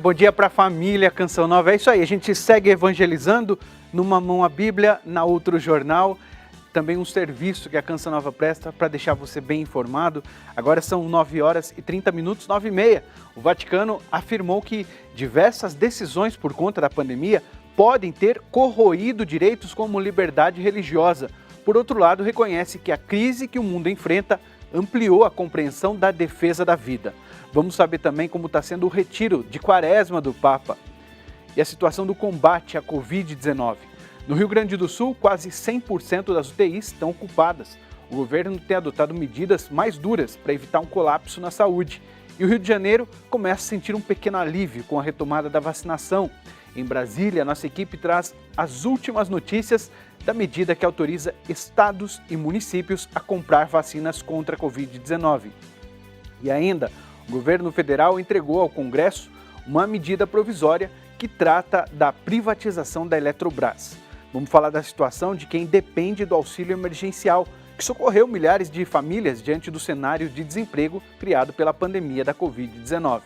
bom dia para a família Canção Nova. É isso aí, a gente segue evangelizando, numa mão a Bíblia, na outra o jornal, também um serviço que a Canção Nova presta para deixar você bem informado. Agora são 9 horas e 30 minutos, 9h30. O Vaticano afirmou que diversas decisões por conta da pandemia podem ter corroído direitos como liberdade religiosa. Por outro lado, reconhece que a crise que o mundo enfrenta ampliou a compreensão da defesa da vida. Vamos saber também como está sendo o retiro de Quaresma do Papa e a situação do combate à Covid-19. No Rio Grande do Sul, quase 100% das UTIs estão ocupadas. O governo tem adotado medidas mais duras para evitar um colapso na saúde. E o Rio de Janeiro começa a sentir um pequeno alívio com a retomada da vacinação. Em Brasília, nossa equipe traz as últimas notícias da medida que autoriza estados e municípios a comprar vacinas contra a Covid-19. E ainda, o governo federal entregou ao Congresso uma medida provisória que trata da privatização da Eletrobras. Vamos falar da situação de quem depende do auxílio emergencial, que socorreu milhares de famílias diante do cenário de desemprego criado pela pandemia da Covid-19.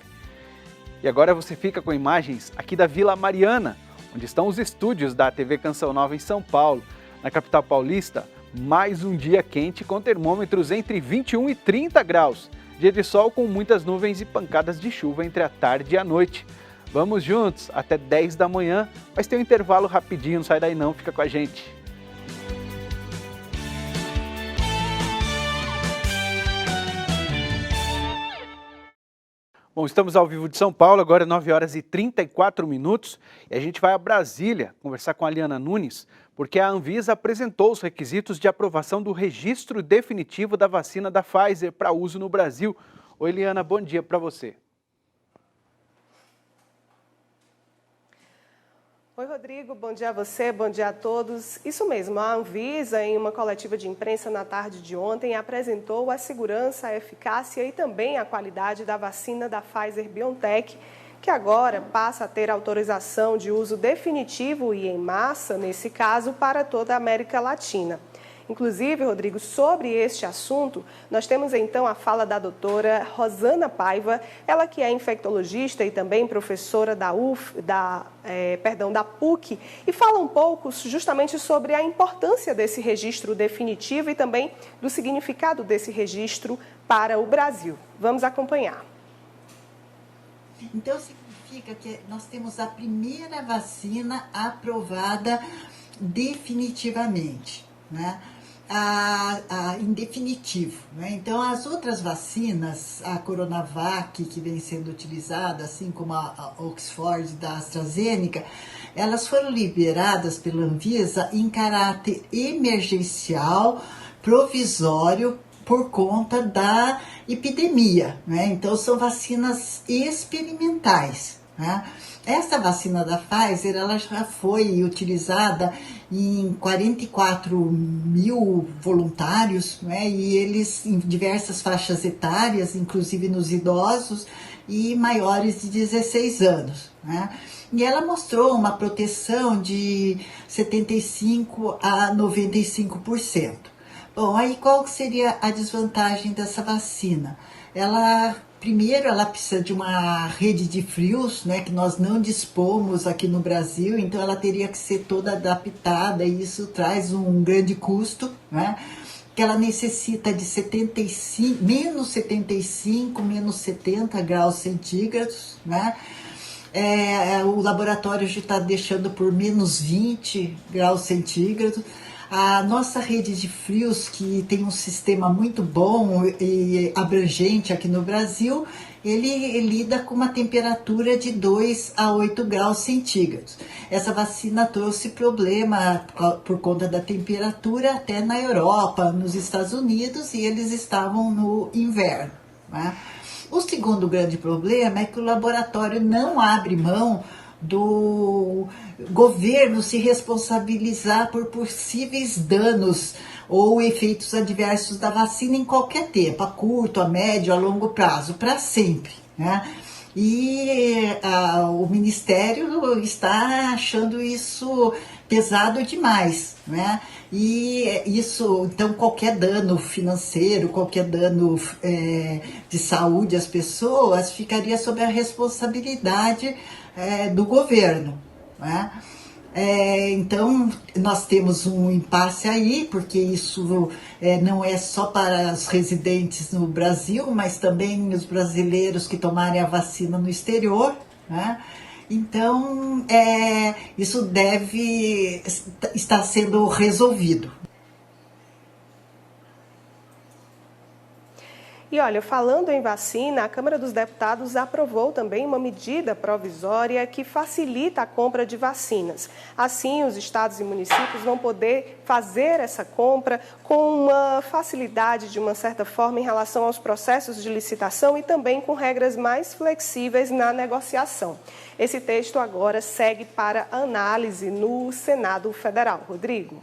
E agora você fica com imagens aqui da Vila Mariana, onde estão os estúdios da TV Canção Nova em São Paulo. Na capital paulista, mais um dia quente com termômetros entre 21 e 30 graus. Dia de sol com muitas nuvens e pancadas de chuva entre a tarde e a noite. Vamos juntos até 10 da manhã, mas tem um intervalo rapidinho, não sai daí não, fica com a gente. Bom, estamos ao vivo de São Paulo, agora 9 horas e 34 minutos, e a gente vai a Brasília conversar com a Liana Nunes, porque a Anvisa apresentou os requisitos de aprovação do registro definitivo da vacina da Pfizer para uso no Brasil. Oi, Liana, bom dia para você. Oi, Rodrigo, bom dia a você, bom dia a todos. Isso mesmo, a Anvisa, em uma coletiva de imprensa na tarde de ontem, apresentou a segurança, a eficácia e também a qualidade da vacina da Pfizer-BioNTech, que agora passa a ter autorização de uso definitivo e em massa, nesse caso, para toda a América Latina. Inclusive, Rodrigo, sobre este assunto, nós temos então a fala da doutora Rosana Paiva, ela que é infectologista e também professora da PUC, e fala um pouco justamente sobre a importância desse registro definitivo e também do significado desse registro para o Brasil. Vamos acompanhar. Então, significa que nós temos a primeira vacina aprovada definitivamente, né? Em definitivo, né? Então, as outras vacinas, a Coronavac, que vem sendo utilizada, assim como a Oxford da AstraZeneca, elas foram liberadas pela Anvisa em caráter emergencial, provisório, por conta da epidemia, né? Então, são vacinas experimentais, né? Essa vacina da Pfizer, ela já foi utilizada em 44 mil voluntários, né? E eles em diversas faixas etárias, inclusive nos idosos e maiores de 16 anos, né? E ela mostrou uma proteção de 75% a 95%. Bom, aí qual seria a desvantagem dessa vacina? Primeiro, ela precisa de uma rede de frios, né, que nós não dispomos aqui no Brasil, então ela teria que ser toda adaptada e isso traz um grande custo, né, que ela necessita de menos 75, menos 70 graus centígrados, né, o laboratório já está deixando por menos 20 graus centígrados. A nossa rede de frios, que tem um sistema muito bom e abrangente aqui no Brasil, ele lida com uma temperatura de 2 a 8 graus centígrados. Essa vacina trouxe problema por conta da temperatura até na Europa, nos Estados Unidos, e eles estavam no inverno, né? O segundo grande problema é que o laboratório não abre mão do governo se responsabilizar por possíveis danos ou efeitos adversos da vacina em qualquer tempo, a curto, a médio, a longo prazo, para sempre, né? E o Ministério está achando isso pesado demais, né? E isso, então, qualquer dano financeiro, qualquer dano de saúde às pessoas ficaria sob a responsabilidade do governo, né? Então, nós temos um impasse aí, porque isso não é só para os residentes no Brasil, mas também os brasileiros que tomarem a vacina no exterior, né? Então, isso deve estar sendo resolvido. E olha, falando em vacina, a Câmara dos Deputados aprovou também uma medida provisória que facilita a compra de vacinas. Assim, os estados e municípios vão poder fazer essa compra com uma facilidade, de uma certa forma, em relação aos processos de licitação e também com regras mais flexíveis na negociação. Esse texto agora segue para análise no Senado Federal. Rodrigo.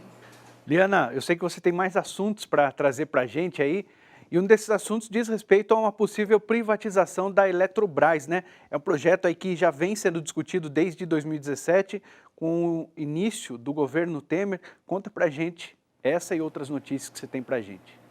Liana, eu sei que você tem mais assuntos para trazer para a gente aí. E um desses assuntos diz respeito a uma possível privatização da Eletrobras, né? É um projeto aí que já vem sendo discutido desde 2017, com o início do governo Temer. Conta pra gente essa e outras notícias que você tem pra gente.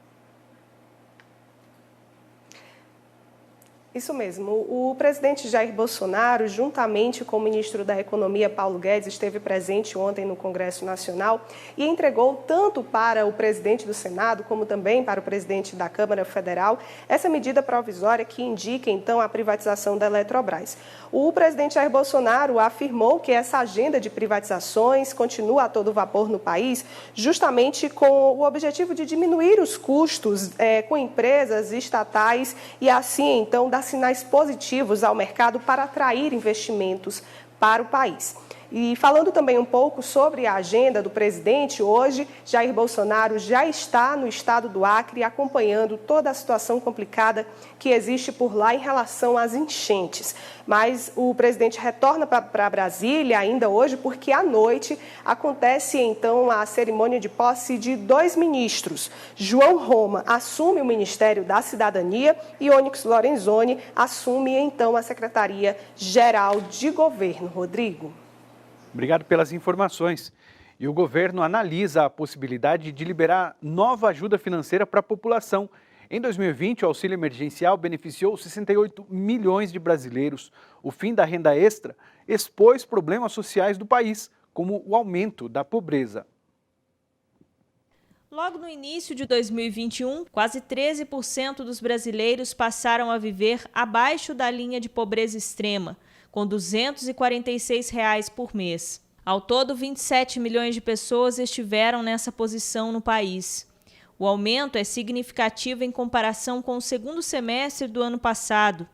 Isso mesmo. O presidente Jair Bolsonaro, juntamente com o ministro da Economia, Paulo Guedes, esteve presente ontem no Congresso Nacional e entregou tanto para o presidente do Senado, como também para o presidente da Câmara Federal, essa medida provisória que indica, então, a privatização da Eletrobras. O presidente Jair Bolsonaro afirmou que essa agenda de privatizações continua a todo vapor no país, justamente com o objetivo de diminuir os custos com empresas estatais e, assim, então, dar sinais positivos ao mercado para atrair investimentos para o país. E falando também um pouco sobre a agenda do presidente, hoje Jair Bolsonaro já está no estado do Acre acompanhando toda a situação complicada que existe por lá em relação às enchentes. Mas o presidente retorna para Brasília ainda hoje porque à noite acontece então a cerimônia de posse de 2 ministros. João Roma assume o Ministério da Cidadania e Onyx Lorenzoni assume então a Secretaria-Geral de Governo. Rodrigo. Obrigado pelas informações. E o governo analisa a possibilidade de liberar nova ajuda financeira para a população. Em 2020, o auxílio emergencial beneficiou 68 milhões de brasileiros. O fim da renda extra expôs problemas sociais do país, como o aumento da pobreza. Logo no início de 2021, quase 13% dos brasileiros passaram a viver abaixo da linha de pobreza extrema, com R$ 246 por mês. Ao todo, 27 milhões de pessoas estiveram nessa posição no país. O aumento é significativo em comparação com o segundo semestre do ano passado.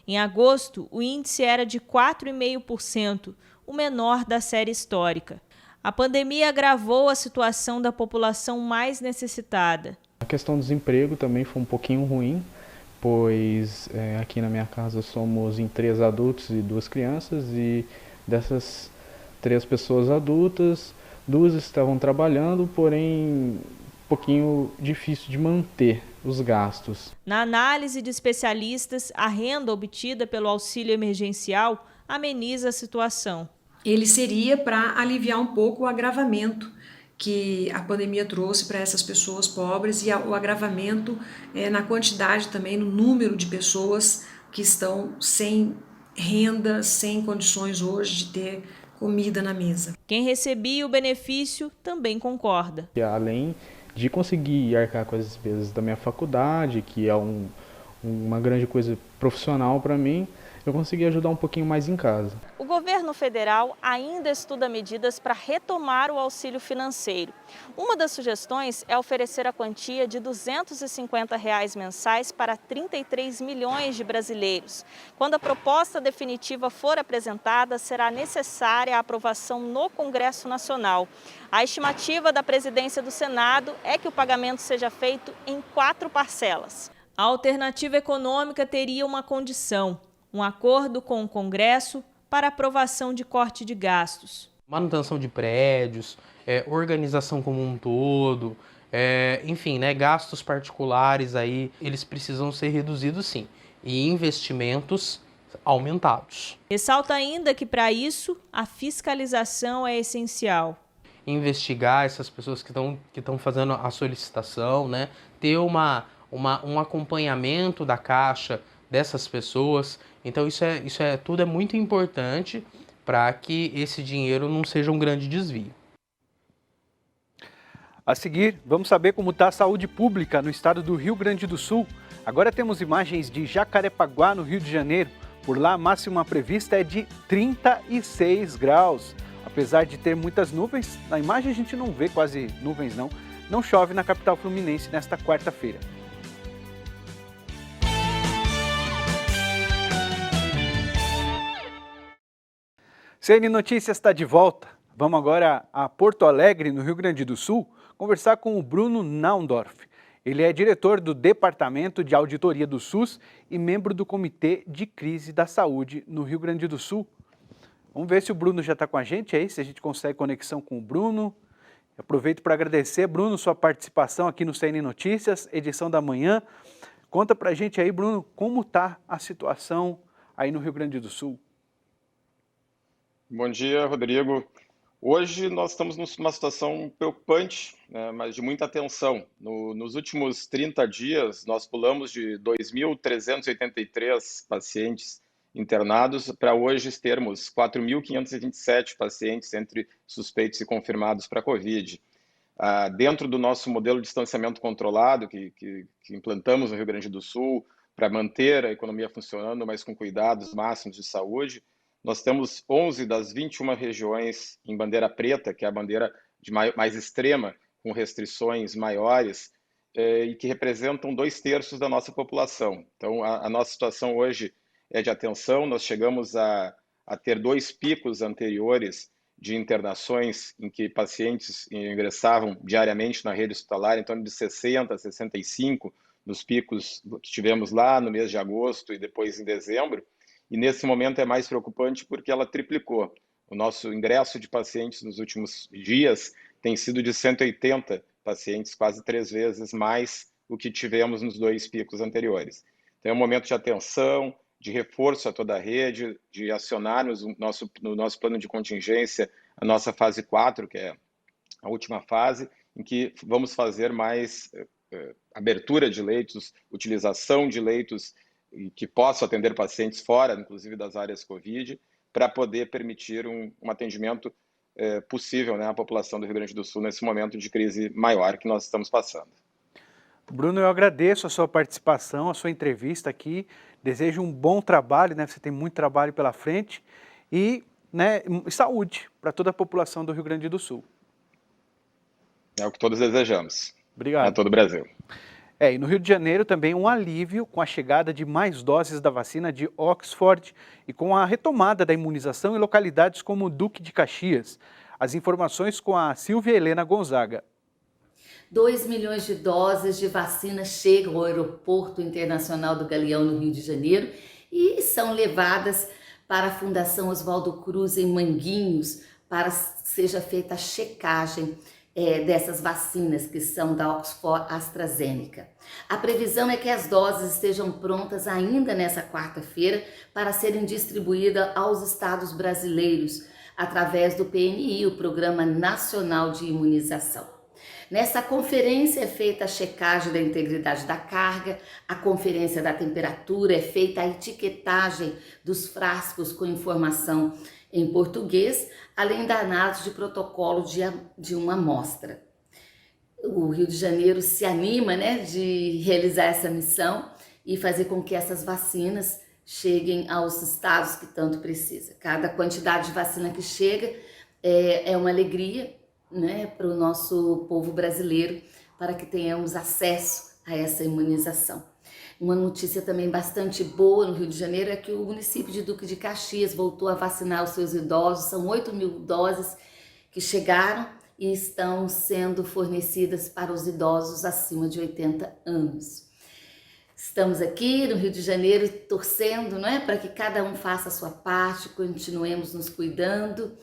Em agosto, o índice era de 4,5%, o menor da série histórica. A pandemia agravou a situação da população mais necessitada. A questão do desemprego também foi um pouquinho ruim, pois aqui na minha casa somos em 3 adultos e 2 crianças, e dessas 3 pessoas adultas, 2 estavam trabalhando, porém um pouquinho difícil de manter os gastos. Na análise de especialistas, a renda obtida pelo auxílio emergencial ameniza a situação. Ele seria para aliviar um pouco o agravamento que a pandemia trouxe para essas pessoas pobres e o agravamento na quantidade também, no número de pessoas que estão sem renda, sem condições hoje de ter comida na mesa. Quem recebia o benefício também concorda. E além de conseguir arcar com as despesas da minha faculdade, que é uma grande coisa profissional para mim, eu consegui ajudar um pouquinho mais em casa. O governo federal ainda estuda medidas para retomar o auxílio financeiro. Uma das sugestões é oferecer a quantia de R$ 250 mensais para 33 milhões de brasileiros. Quando a proposta definitiva for apresentada, será necessária a aprovação no Congresso Nacional. A estimativa da presidência do Senado é que o pagamento seja feito em 4 parcelas. A alternativa econômica teria uma condição: um acordo com o Congresso para aprovação de corte de gastos. Manutenção de prédios, organização como um todo, enfim, gastos particulares aí, eles precisam ser reduzidos sim, e investimentos aumentados. Ressalta ainda que para isso a fiscalização é essencial. investigar essas pessoas que estão fazendo a solicitação, né? Ter um acompanhamento da Caixa dessas pessoas. Então tudo é muito importante para que esse dinheiro não seja um grande desvio. A seguir, vamos saber como está a saúde pública no estado do Rio Grande do Sul. Agora temos imagens de Jacarepaguá, no Rio de Janeiro. Por lá, a máxima prevista é de 36 graus. Apesar de ter muitas nuvens, na imagem a gente não vê quase nuvens não. Não chove na capital fluminense nesta quarta-feira. CN Notícias está de volta. Vamos agora a Porto Alegre, no Rio Grande do Sul, conversar com o Bruno Naundorf. Ele é diretor do Departamento de Auditoria do SUS e membro do Comitê de Crise da Saúde no Rio Grande do Sul. Vamos ver se o Bruno já está com a gente aí, se a gente consegue conexão com o Bruno. Aproveito para agradecer, Bruno, sua participação aqui no CN Notícias, edição da manhã. Conta para a gente aí, Bruno, como está a situação aí no Rio Grande do Sul. Bom dia, Rodrigo. Hoje nós estamos numa situação preocupante, né, mas de muita atenção. Nos últimos 30 dias, nós pulamos de 2.383 pacientes internados para hoje termos 4.527 pacientes entre suspeitos e confirmados para Covid. Dentro do nosso modelo de distanciamento controlado que implantamos no Rio Grande do Sul para manter a economia funcionando, mas com cuidados máximos de saúde, nós temos 11 das 21 regiões em bandeira preta, que é a bandeira mais extrema, com restrições maiores, e que representam 2/3 da nossa população. Então, a nossa situação hoje é de atenção. Nós chegamos a ter 2 picos anteriores de internações em que pacientes ingressavam diariamente na rede hospitalar, em torno de 60 a 65, nos picos que tivemos lá no mês de agosto e depois em dezembro. E nesse momento é mais preocupante porque ela triplicou. O nosso ingresso de pacientes nos últimos dias tem sido de 180 pacientes, quase 3 vezes mais o que tivemos nos 2 picos anteriores. Então é um momento de atenção, de reforço a toda a rede, de acionarmos no nosso plano de contingência a nossa fase 4, que é a última fase, em que vamos fazer mais abertura de leitos, utilização de leitos que possam atender pacientes fora, inclusive das áreas Covid, para poder permitir um atendimento possível, né, à população do Rio Grande do Sul nesse momento de crise maior que nós estamos passando. Bruno, eu agradeço a sua participação, a sua entrevista aqui. Desejo um bom trabalho, né? Você tem muito trabalho pela frente e, né, saúde para toda a população do Rio Grande do Sul. É o que todos desejamos. Obrigado. A todo o Brasil. E no Rio de Janeiro também um alívio com a chegada de mais doses da vacina de Oxford e com a retomada da imunização em localidades como Duque de Caxias. As informações com a Silvia Helena Gonzaga. 2 milhões de doses de vacina chegam ao Aeroporto Internacional do Galeão, no Rio de Janeiro, e são levadas para a Fundação Oswaldo Cruz, em Manguinhos, para que seja feita a checagem dessas vacinas que são da Oxford AstraZeneca. A previsão é que as doses estejam prontas ainda nessa quarta-feira para serem distribuídas aos estados brasileiros através do PNI, o Programa Nacional de Imunização. Nessa conferência é feita a checagem da integridade da carga, a conferência da temperatura, é feita a etiquetagem dos frascos com informação em português, além da análise de protocolo de uma amostra. O Rio de Janeiro se anima, né, de realizar essa missão e fazer com que essas vacinas cheguem aos estados que tanto precisa. Cada quantidade de vacina que chega é uma alegria, né, para o nosso povo brasileiro, para que tenhamos acesso a essa imunização. Uma notícia também bastante boa no Rio de Janeiro é que o município de Duque de Caxias voltou a vacinar os seus idosos. São 8.000 doses que chegaram e estão sendo fornecidas para os idosos acima de 80 anos. Estamos aqui no Rio de Janeiro torcendo, não é, para que cada um faça a sua parte, continuemos nos cuidando,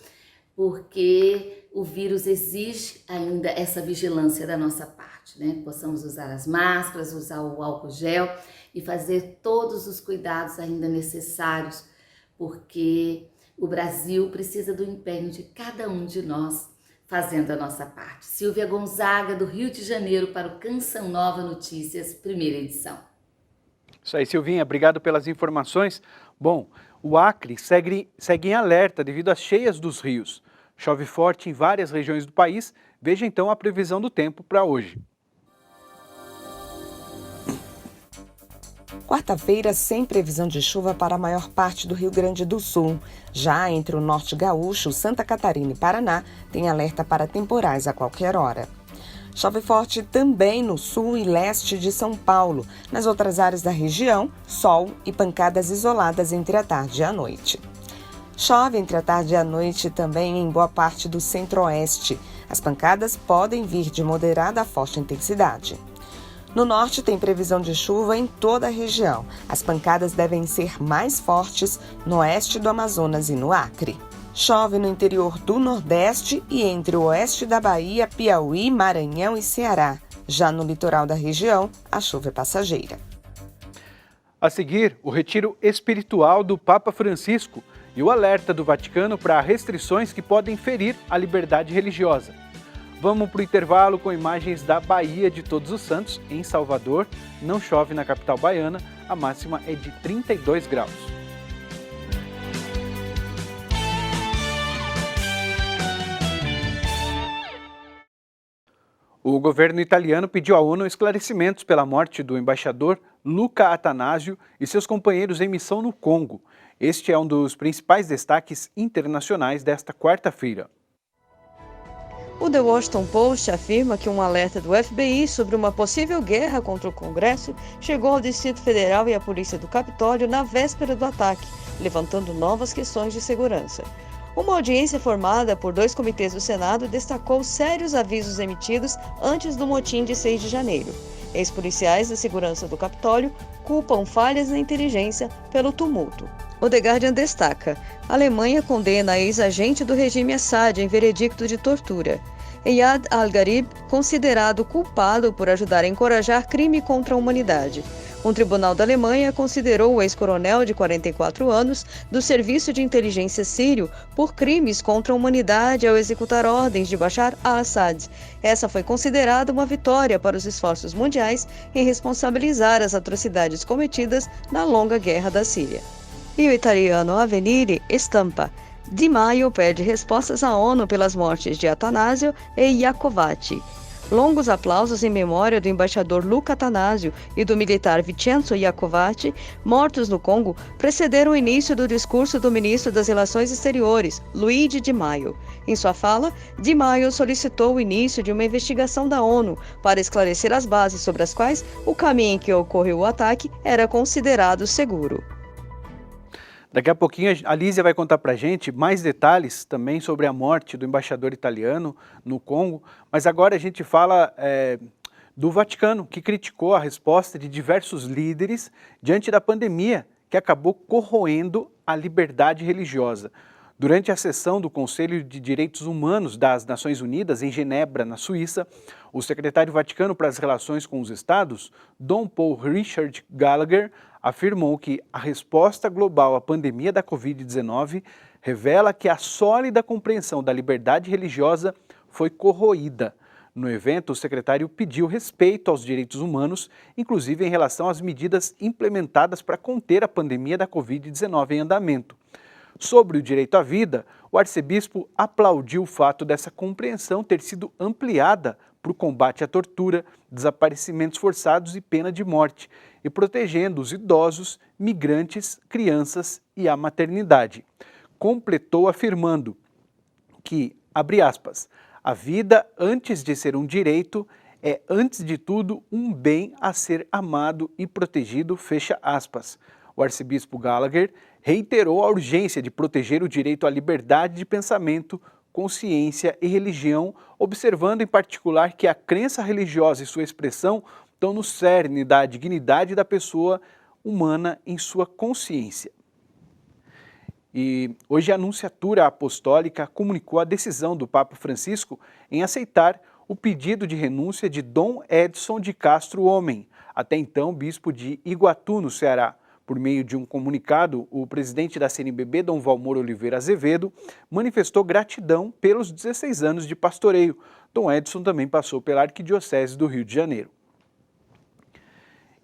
porque o vírus exige ainda essa vigilância da nossa parte, né? Que possamos usar as máscaras, usar o álcool gel e fazer todos os cuidados ainda necessários, porque o Brasil precisa do empenho de cada um de nós fazendo a nossa parte. Silvia Gonzaga, do Rio de Janeiro, para o Canção Nova Notícias, primeira edição. Isso aí, Silvinha, obrigado pelas informações. Bom, o Acre segue em alerta devido às cheias dos rios. Chove forte em várias regiões do país. Veja então a previsão do tempo para hoje. Quarta-feira sem previsão de chuva para a maior parte do Rio Grande do Sul. Já entre o norte gaúcho, Santa Catarina e Paraná, tem alerta para temporais a qualquer hora. Chove forte também no sul e leste de São Paulo. Nas outras áreas da região, sol e pancadas isoladas entre a tarde e a noite. Chove entre a tarde e a noite também em boa parte do centro-oeste. As pancadas podem vir de moderada a forte intensidade. No norte tem previsão de chuva em toda a região. As pancadas devem ser mais fortes no oeste do Amazonas e no Acre. Chove no interior do Nordeste e entre o oeste da Bahia, Piauí, Maranhão e Ceará. Já no litoral da região, a chuva é passageira. A seguir, o retiro espiritual do Papa Francisco e o alerta do Vaticano para restrições que podem ferir a liberdade religiosa. Vamos para o intervalo com imagens da Baía de Todos os Santos, em Salvador. Não chove na capital baiana, a máxima é de 32 graus. O governo italiano pediu à ONU esclarecimentos pela morte do embaixador Luca Attanasio e seus companheiros em missão no Congo. Este é um dos principais destaques internacionais desta quarta-feira. O The Washington Post afirma que um alerta do FBI sobre uma possível guerra contra o Congresso chegou ao Distrito Federal e à Polícia do Capitólio na véspera do ataque, levantando novas questões de segurança. Uma audiência formada por 2 comitês do Senado destacou sérios avisos emitidos antes do motim de 6 de janeiro. Ex-policiais da segurança do Capitólio culpam falhas na inteligência pelo tumulto. O The Guardian destaca: a Alemanha condena a ex-agente do regime Assad em veredicto de tortura. Eyad al-Gharib, considerado culpado por ajudar a encorajar crime contra a humanidade. Um tribunal da Alemanha considerou o ex-coronel de 44 anos do Serviço de Inteligência Sírio por crimes contra a humanidade ao executar ordens de Bashar al-Assad. Essa foi considerada uma vitória para os esforços mundiais em responsabilizar as atrocidades cometidas na longa guerra da Síria. E o italiano Avvenire estampa: Di Maio pede respostas à ONU pelas mortes de Attanasio e Iacovacci. Longos aplausos em memória do embaixador Luca Attanasio e do militar Vincenzo Iacovacci, mortos no Congo, precederam o início do discurso do ministro das Relações Exteriores, Luigi Di Maio. Em sua fala, Di Maio solicitou o início de uma investigação da ONU para esclarecer as bases sobre as quais o caminho em que ocorreu o ataque era considerado seguro. Daqui a pouquinho a Lízia vai contar para a gente mais detalhes também sobre a morte do embaixador italiano no Congo, mas agora a gente fala do Vaticano, que criticou a resposta de diversos líderes diante da pandemia, que acabou corroendo a liberdade religiosa. Durante a sessão do Conselho de Direitos Humanos das Nações Unidas, em Genebra, na Suíça, o secretário Vaticano para as Relações com os Estados, Dom Paul Richard Gallagher, afirmou que a resposta global à pandemia da Covid-19 revela que a sólida compreensão da liberdade religiosa foi corroída. No evento, o secretário pediu respeito aos direitos humanos, inclusive em relação às medidas implementadas para conter a pandemia da Covid-19 em andamento. Sobre o direito à vida, o arcebispo aplaudiu o fato dessa compreensão ter sido ampliada para o combate à tortura, desaparecimentos forçados e pena de morte, e protegendo os idosos, migrantes, crianças e a maternidade. Completou afirmando que, abre aspas, a vida, antes de ser um direito, é, antes de tudo, um bem a ser amado e protegido, fecha aspas. O arcebispo Gallagher reiterou a urgência de proteger o direito à liberdade de pensamento, consciência e religião, observando em particular que a crença religiosa e sua expressão estão no cerne da dignidade da pessoa humana em sua consciência. E hoje a Nunciatura Apostólica comunicou a decisão do Papa Francisco em aceitar o pedido de renúncia de Dom Edson de Castro Homem, até então bispo de Iguatu, no Ceará, Por meio de um comunicado, o presidente da CNBB, Dom Valmor Oliveira Azevedo, manifestou gratidão pelos 16 anos de pastoreio. Dom Edson também passou pela Arquidiocese do Rio de Janeiro.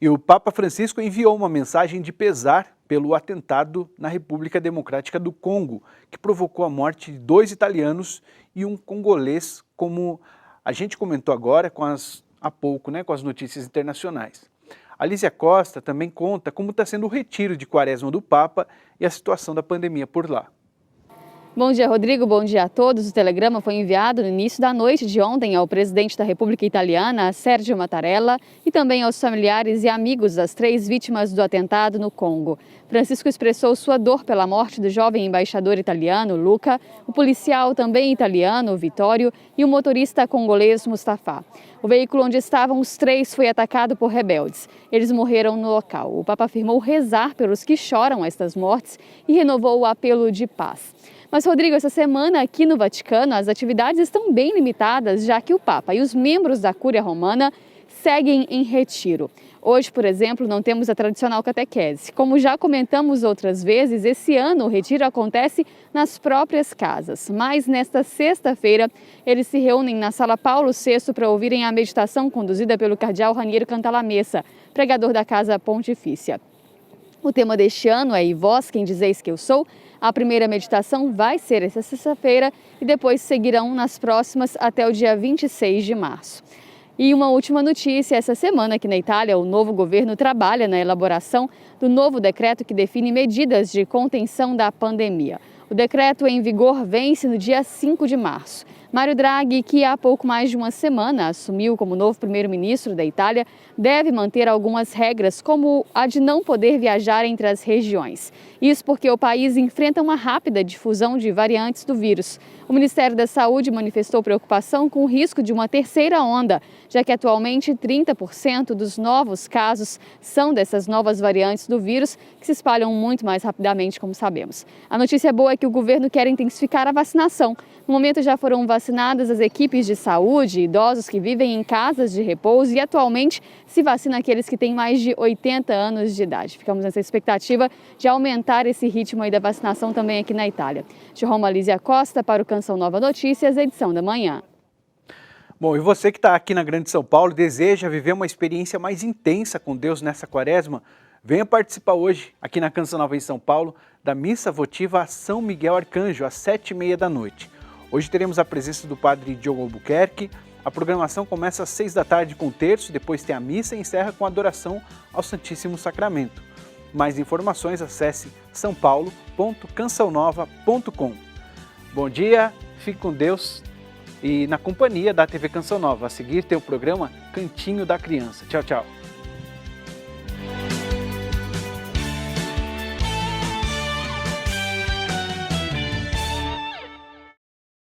E o Papa Francisco enviou uma mensagem de pesar pelo atentado na República Democrática do Congo, que provocou a morte de 2 italianos e um congolês, como a gente comentou agora há pouco, com as notícias internacionais. A Lísia Costa também conta como está sendo o retiro de Quaresma do Papa e a situação da pandemia por lá. Bom dia, Rodrigo. Bom dia a todos. O telegrama foi enviado no início da noite de ontem ao presidente da República Italiana, Sergio Mattarella, e também aos familiares e amigos das 3 vítimas do atentado no Congo. Francisco expressou sua dor pela morte do jovem embaixador italiano, Luca, o policial também italiano, Vittorio, e o motorista congolês, Mustafa. O veículo onde estavam os 3 foi atacado por rebeldes. Eles morreram no local. O Papa afirmou rezar pelos que choram estas mortes e renovou o apelo de paz. Mas, Rodrigo, essa semana aqui no Vaticano, as atividades estão bem limitadas, já que o Papa e os membros da Cúria Romana seguem em retiro. Hoje, por exemplo, não temos a tradicional catequese. Como já comentamos outras vezes, esse ano o retiro acontece nas próprias casas. Mas nesta sexta-feira, eles se reúnem na Sala Paulo VI para ouvirem a meditação conduzida pelo cardeal Raniero Cantalamessa, pregador da Casa Pontifícia. O tema deste ano é "E vós, quem dizeis que eu sou?". A primeira meditação vai ser esta sexta-feira e depois seguirão nas próximas até o dia 26 de março. E uma última notícia, essa semana aqui na Itália, o novo governo trabalha na elaboração do novo decreto que define medidas de contenção da pandemia. O decreto em vigor vence no dia 5 de março. Mário Draghi, que há pouco mais de uma semana assumiu como novo primeiro-ministro da Itália, deve manter algumas regras, como a de não poder viajar entre as regiões. Isso porque o país enfrenta uma rápida difusão de variantes do vírus. O Ministério da Saúde manifestou preocupação com o risco de uma terceira onda, já que atualmente 30% dos novos casos são dessas novas variantes do vírus, que se espalham muito mais rapidamente, como sabemos. A notícia boa é que o governo quer intensificar a vacinação. No momento já foram vacinadas as equipes de saúde, idosos que vivem em casas de repouso e atualmente se vacina aqueles que têm mais de 80 anos de idade. Ficamos nessa expectativa de aumentar esse ritmo aí da vacinação também aqui na Itália. De Roma, Lísia Costa para o Canção Nova Notícias, edição da manhã. Bom, e você que está aqui na Grande São Paulo, deseja viver uma experiência mais intensa com Deus nessa quaresma? Venha participar hoje, aqui na Canção Nova em São Paulo, da missa votiva a São Miguel Arcanjo, às 7h30 da noite. Hoje teremos a presença do padre Diogo Albuquerque. A programação começa às 6 da tarde com o terço, depois tem a missa e encerra com a adoração ao Santíssimo Sacramento. Mais informações, acesse saopaulo.cançãonova.com. Bom dia, fique com Deus e na companhia da TV Canção Nova. A seguir tem o programa Cantinho da Criança. Tchau, tchau.